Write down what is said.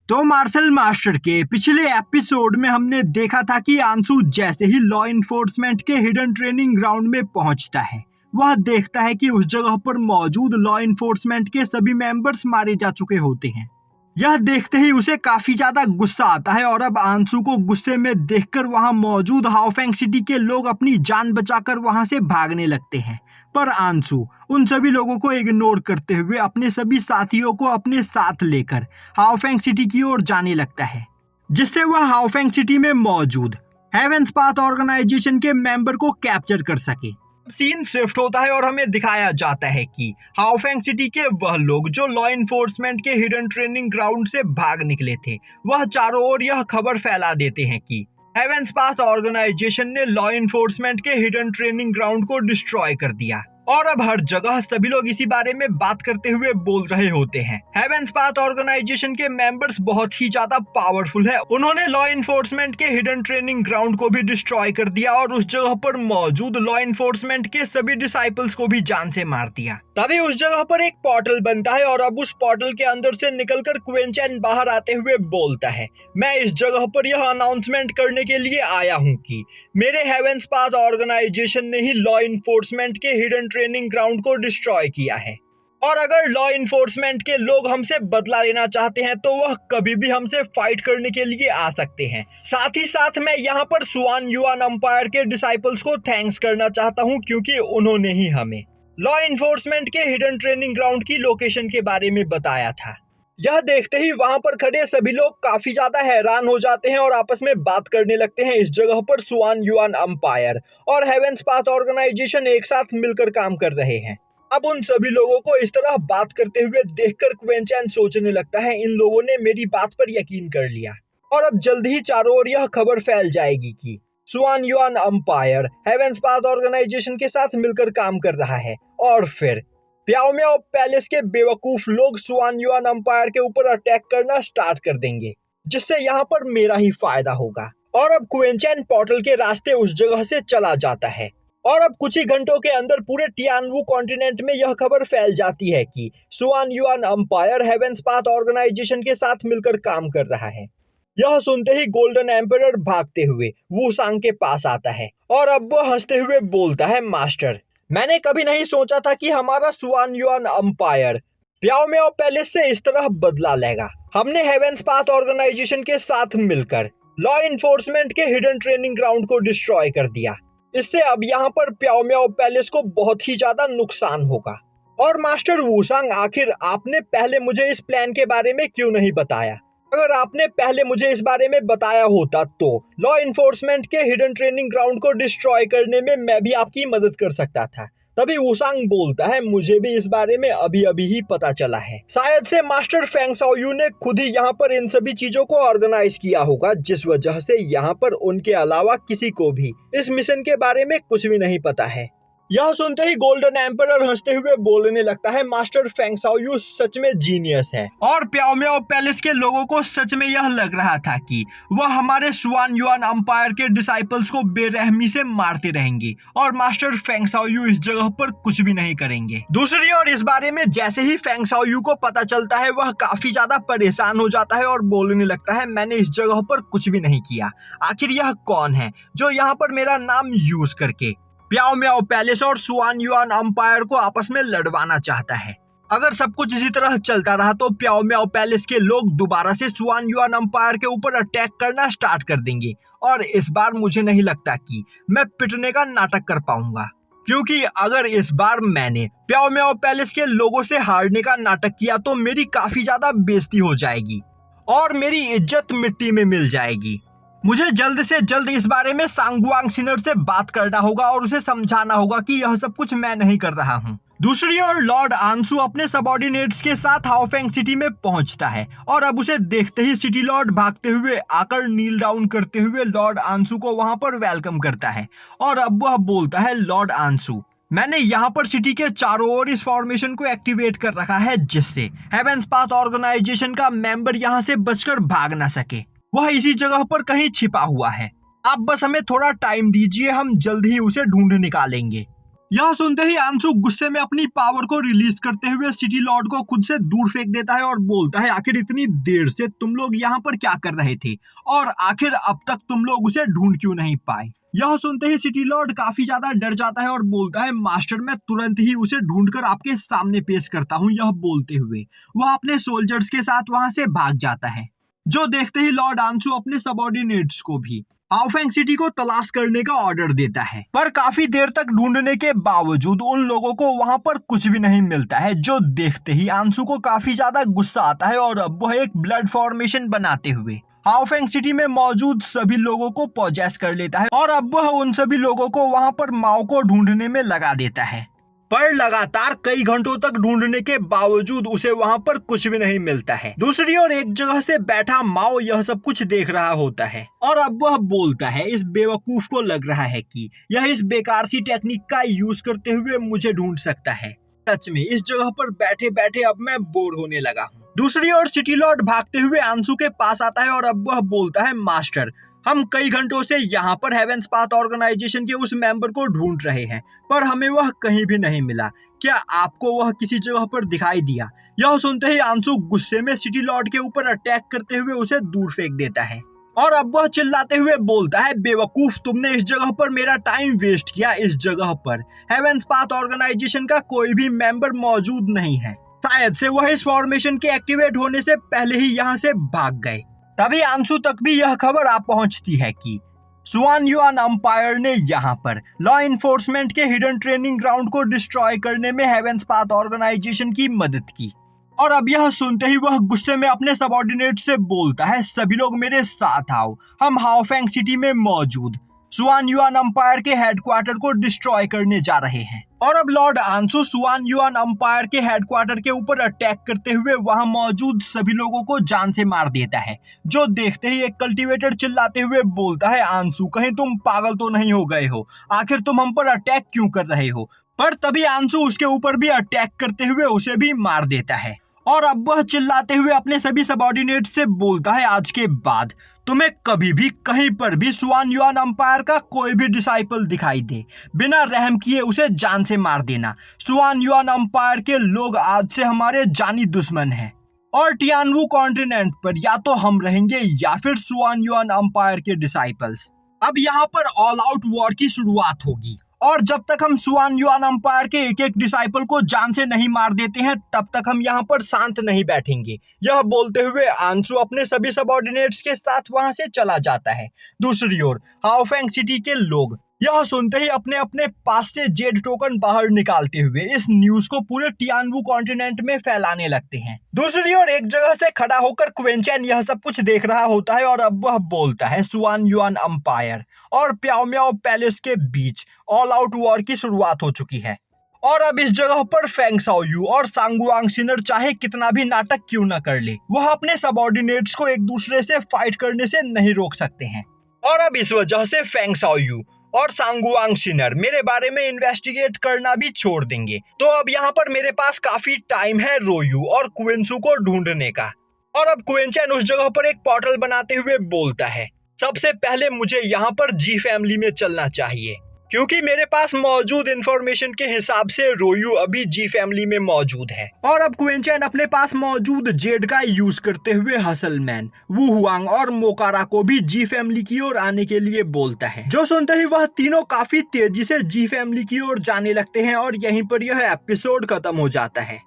तो martial master के पिछले एपिसोड में हमने देखा था कि आंसू जैसे ही लॉ इन्फोर्समेंट के हिडन ट्रेनिंग ग्राउंड में पहुंचता है, वह देखता है कि उस जगह पर मौजूद लॉ इन्फोर्समेंट के सभी मेंबर्स मारे जा चुके होते हैं। यह देखते ही उसे काफी ज्यादा गुस्सा आता है और अब आंसू को गुस्से में देखकर वहां मौजूद हाओफेंग सिटी के लोग अपनी जान बचाकर वहां से भागने लगते हैं। पर आंसू उन सभी लोगों को इग्नोर करते हुए अपने सभी साथियों को अपने साथ लेकर हाओफेंग सिटी की ओर जाने लगता है, जिससे वह हाओफेंग सिटी में मौजूद हेवेंस पाथ ऑर्गेनाइजेशन के मेंबर को कैप्चर कर सके। सीन शिफ्ट होता है और हमें दिखाया जाता है कि हाओफेंग सिटी के वह लोग जो लॉ इन्फोर्समेंट के हिडन ट्रेनिंग ग्राउंड से भाग निकले थे, वह चारों ओर यह खबर फैला देते हैं कि हेवेंस पाथ ऑर्गेनाइजेशन ने लॉ इन्फोर्समेंट के हिडन ट्रेनिंग ग्राउंड को डिस्ट्रॉय कर दिया। और अब हर जगह सभी लोग इसी बारे में बात करते हुए बोल रहे होते हैं। हेवेंस पाथ ऑर्गेनाइजेशन के मेंबर्स बहुत ही ज्यादा पावरफुल है। उन्होंने लॉ इन्फोर्समेंट के हिडन ट्रेनिंग ग्राउंड को भी डिस्ट्रॉय कर दिया और उस जगह पर मौजूद लॉ इन्फोर्समेंट के सभी डिसाइपल्स को भी जान से मार दिया। तभी उस जगह पर एक पोर्टल बनता है और अब उस पोर्टल के अंदर से निकलकर क्वेन चैन बाहर आते हुए बोलता है, मैं इस जगह पर यह अनाउंसमेंट करने के लिए आया हूँ कि मेरे हेवेंस पाथ ऑर्गेनाइजेशन ने ही लॉ इन्फोर्समेंट के हिडन ट्रेनिंग ग्राउंड को डिस्ट्रॉय किया है। और अगर लॉ इन्फोर्समेंट के लोग हमसे बदला लेना चाहते हैं तो वह कभी भी हमसे फाइट करने के लिए आ सकते हैं। साथ ही साथ मैं यहाँ पर सुआन युआन एम्पायर के डिसाइपल्स को थैंक्स करना चाहता हूँ, क्योंकि उन्होंने ही हमें लॉ इन्फोर्समेंट के हिडन ट्रेनिंग ग्राउंड की लोकेशन के बारे में बताया था। यह देखते ही वहां पर खड़े सभी लोग काफी ज्यादा हैरान हो जाते हैं और आपस में बात करने लगते हैं। इस जगह पर सुआन युआन एम्पायर और हेवेंस पाथ ऑर्गेनाइजेशन एक साथ मिलकर काम कर रहे हैं। अब उन सभी लोगों को इस तरह बात करते हुए देखकर क्वेन चैन सोचने लगता है, इन लोगों ने मेरी बात पर यकीन कर लिया और अब जल्द ही चारों ओर यह खबर फैल जाएगी कि Xuan Yuan empire heaven's path organization के साथ मिलकर काम कर रहा है। और फिर प्याओ म्याओ पैलेस के बेवकूफ लोग सुआन युआन एम्पायर के ऊपर अटैक करना स्टार्ट कर देंगे, जिससे यहाँ पर मेरा ही फायदा होगा। और अब क्वेन चैन पोर्टल के रास्ते उस जगह से चला जाता है और अब कुछ ही घंटों के अंदर पूरे टियानवू कॉन्टिनेंट में यह खबर फैल जाती है कि Xuan Yuan empire heaven's path organization के साथ मिलकर काम कर रहा है। यह सुनते ही गोल्डन एम्परर भागते हुए वूसांग के पास आता है और अब वह हंसते हुए बोलता है, मास्टर, मैंने कभी नहीं सोचा था कि हमारा सुआन युआन एम्पायर प्याओ म्याओ पैलेस से इस तरह बदला लेगा। हमने हेवेंस पाथ ऑर्गेनाइजेशन के साथ मिलकर लॉ इन्फोर्समेंट के हिडन ट्रेनिंग ग्राउंड को डिस्ट्रॉय कर दिया। इससे अब यहाँ पर प्याओ म्याओ पैलेस को बहुत ही ज्यादा नुकसान होगा। और मास्टर वूसांग, आखिर आपने पहले मुझे इस प्लान के बारे में क्यों नहीं बताया? अगर आपने पहले मुझे इस बारे में बताया होता तो लॉ इन्फोर्समेंट के हिडन ट्रेनिंग ग्राउंड को डिस्ट्रॉय करने में मैं भी आपकी मदद कर सकता था। तभी वूसांग बोलता है, मुझे भी इस बारे में अभी अभी ही पता चला है। शायद से मास्टर फेंग शाओयू ने खुद ही यहाँ पर इन सभी चीजों को ऑर्गेनाइज किया होगा, जिस वजह से यहाँ पर उनके अलावा किसी को भी इस मिशन के बारे में कुछ भी नहीं पता है। यह सुनते ही गोल्डन एम्परर हंसते हुए बोलने लगता है, मास्टर फेंग शाओयू सच में जीनियस है। और प्याओ म्याओ पैलेस के लोगों को सच में यह लग रहा था कि वह हमारे सुआन युआन एम्पायर के डिसाइपल्स को बेरहमी से मारते रहेंगे और मास्टर फेंग शाओयू इस जगह पर कुछ भी नहीं करेंगे। दूसरी ओर इस बारे में जैसे ही फेंग शाओयू को पता चलता है, वह काफी ज्यादा परेशान हो जाता है और बोलने लगता है, मैंने इस जगह पर कुछ भी नहीं किया। आखिर यह कौन है जो यहाँ पर मेरा नाम यूज करके प्याओ म्याओ पैलेस और सुआन युआन एम्पायर को आपस में लड़वाना चाहता है? अगर सब कुछ इसी तरह चलता रहा तो प्याओ म्याओ पैलेस के लोग दोबारा से सुआन युआन एम्पायर के ऊपर अटैक करना स्टार्ट कर देंगे और इस बार मुझे नहीं लगता कि मैं पिटने का नाटक कर पाऊंगा, क्योंकि अगर इस बार मैंने प्याओ म्याओ पैलेस के लोगों से हारने का नाटक किया तो मेरी काफी ज्यादा बेइज्जती हो जाएगी और मेरी इज्जत मिट्टी में मिल जाएगी। मुझे जल्द से जल्द इस बारे में सांगवांग सिनर से बात करना होगा और उसे समझाना होगा कि यह सब कुछ मैं नहीं कर रहा हूँ। दूसरी ओर लॉर्ड आंसू अपने सबऑर्डिनेट्स के साथ हाओफेंग सिटी में पहुंचता है और अब उसे देखते ही सिटी लॉर्ड भागते हुए आकर नील डाउन करते हुए लॉर्ड आंसू को वहां पर वेलकम करता है। और अब वह बोलता है, लॉर्ड आंसू, मैंने यहाँ पर सिटी के चारों ओर इस फॉर्मेशन को एक्टिवेट कर रखा है, जिससे हेवेंस पाथ ऑर्गेनाइजेशन का मेंबर यहाँ से बचकर भाग ना सके। वह इसी जगह पर कहीं छिपा हुआ है। आप बस हमें थोड़ा टाइम दीजिए, हम जल्द ही उसे ढूंढ निकालेंगे। यह सुनते ही आंसू गुस्से में अपनी पावर को रिलीज करते हुए सिटी लॉर्ड को खुद से दूर फेंक देता है और बोलता है, आखिर इतनी देर से तुम लोग यहाँ पर क्या कर रहे थे और आखिर अब तक तुम लोग उसे ढूंढ क्यों नहीं पाए। यह सुनते ही सिटी लॉर्ड काफी ज्यादा डर जाता है और बोलता है, मास्टर मैं तुरंत ही उसे ढूंढकर आपके सामने पेश करता हूँ। यह बोलते हुए वह अपने सोल्जर्स के साथ वहां से भाग जाता है, जो देखते ही लॉर्ड आंसू अपने सबऑर्डिनेट्स को भी हाओफेंग सिटी को तलाश करने का ऑर्डर देता है। पर काफी देर तक ढूंढने के बावजूद उन लोगों को वहां पर कुछ भी नहीं मिलता है, जो देखते ही आंसू को काफी ज्यादा गुस्सा आता है और अब वह एक ब्लड फॉर्मेशन बनाते हुए हाओफेंग सिटी में मौजूद सभी लोगों को पॉजेस कर लेता है और अब वह उन सभी लोगों को वहां पर माओ को ढूंढने में लगा देता है। पर लगातार कई घंटों तक ढूंढने के बावजूद उसे वहां पर कुछ भी नहीं मिलता है। दूसरी ओर एक जगह से बैठा माओ यह सब कुछ देख रहा होता है और अब वह बोलता है, इस बेवकूफ को लग रहा है कि यह इस बेकार सी टेक्निक का यूज करते हुए मुझे ढूंढ सकता है। सच में इस जगह पर बैठे बैठे अब मैं बोर होने लगा हूँ। दूसरी ओर सिटी लॉर्ड भागते हुए आंसू के पास आता है और अब वह बोलता है, मास्टर हम कई घंटों से यहाँ पर हेवेंस पाथ ऑर्गेनाइजेशन के उस मेंबर को ढूंढ रहे हैं, पर हमें वह कहीं भी नहीं मिला। क्या आपको वह किसी जगह पर दिखाई दिया? यह सुनते ही आंसू गुस्से में सिटी लॉर्ड के ऊपर अटैक करते हुए उसे दूर फेंक देता है और अब वह चिल्लाते हुए बोलता है, बेवकूफ तुमने इस जगह पर मेरा टाइम वेस्ट किया। इस जगह पर हेवेंस पाथ ऑर्गेनाइजेशन का कोई भी मेंबर मौजूद नहीं है। शायद से वह इस फॉर्मेशन के एक्टिवेट होने से पहले ही यहाँ से भाग गए। तभी आंसू तक भी यह खबर आ पहुंचती है कि सुआन युआन अंपायर ने यहाँ पर लॉ इन्फोर्समेंट के हिडन ट्रेनिंग ग्राउंड को डिस्ट्रॉय करने में हेवेंस पाथ ऑर्गेनाइजेशन की मदद की। और अब यह सुनते ही वह गुस्से में अपने सबऑर्डिनेट से बोलता है, सभी लोग मेरे साथ आओ, हम हाओफेंग सिटी में मौजूद सुआन युआन अंपायर के हेडक्वार्टर को डिस्ट्रॉय करने जा रहे हैं। और अब लॉर्ड आंसू सुआन युआन अंपायर के हेडक्वार्टर के ऊपर अटैक करते हुए वहां मौजूद सभी लोगों को जान से मार देता है, जो देखते ही एक कल्टीवेटर चिल्लाते हुए बोलता है, आंसू कहीं तुम पागल तो नहीं हो गए हो, आखिर तुम हम पर अटैक क्यों कर रहे हो। पर तभी आंसू उसके ऊपर भी अटैक करते हुए उसे भी मार देता है और अब वह चिल्लाते हुए अपने सभी सबऑर्डिनेट से बोलता है, आज के बाद तुम्हें कभी भी कहीं पर भी सुआन युआन अंपायर का कोई भी डिसाइपल दिखाई दे, बिना रहम किए उसे जान से मार देना। सुआन युआन अंपायर के लोग आज से हमारे जानी दुश्मन हैं और टियानवू कॉन्टिनेंट पर या तो हम रहेंगे या फिर सुआन युआन अंपायर के डिसाइपल्स। अब यहाँ पर ऑल आउट वॉर की शुरुआत होगी और जब तक हम सुआन युआन अंपायर के एक एक डिसाइपल को जान से नहीं मार देते हैं तब तक हम यहाँ पर शांत नहीं बैठेंगे। यह बोलते हुए आंसू अपने सभी सबऑर्डिनेट्स के साथ वहां से चला जाता है। दूसरी ओर हाओफेंग सिटी के लोग यह सुनते ही अपने अपने पास से जेड टोकन बाहर निकालते हुए इस न्यूज को पूरे टियानवू कॉन्टिनेंट में फैलाने लगते हैं। दूसरी ओर एक जगह से खड़ा होकर क्वेंचेन यह सब कुछ देख रहा होता है और अब वह बोलता है, सुआन युआन अंपायर और प्याओ म्याओ पैलेस के बीच ऑल आउट वॉर की शुरुआत हो चुकी है और अब इस जगह पर फेंग शाओयू और सांगुआंग सिनर चाहे कितना भी नाटक क्यों न कर ले, वह अपने सबऑर्डिनेट्स को एक दूसरे से फाइट करने से नहीं रोक सकते हैं। और अब इस वजह से फेंग शाओयू और सांगुआंग सिनर मेरे बारे में इन्वेस्टिगेट करना भी छोड़ देंगे। तो अब यहाँ पर मेरे पास काफी टाइम है रोयू और क्विंसू को ढूंढने का। और अब क्विंचेन उस जगह पर एक पोर्टल बनाते हुए बोलता है, सबसे पहले मुझे यहाँ पर जी फैमिली में चलना चाहिए, क्योंकि मेरे पास मौजूद इंफॉर्मेशन के हिसाब से रोयू अभी जी फैमिली में मौजूद है। और अब क्विंचेन अपने पास मौजूद जेड का यूज करते हुए हसलमैन, वू हुआंग और मोकारा को भी जी फैमिली की ओर आने के लिए बोलता है, जो सुनते ही वह तीनों काफी तेजी से जी फैमिली की ओर जाने लगते हैं और यहीं पर यह एपिसोड खत्म हो जाता है।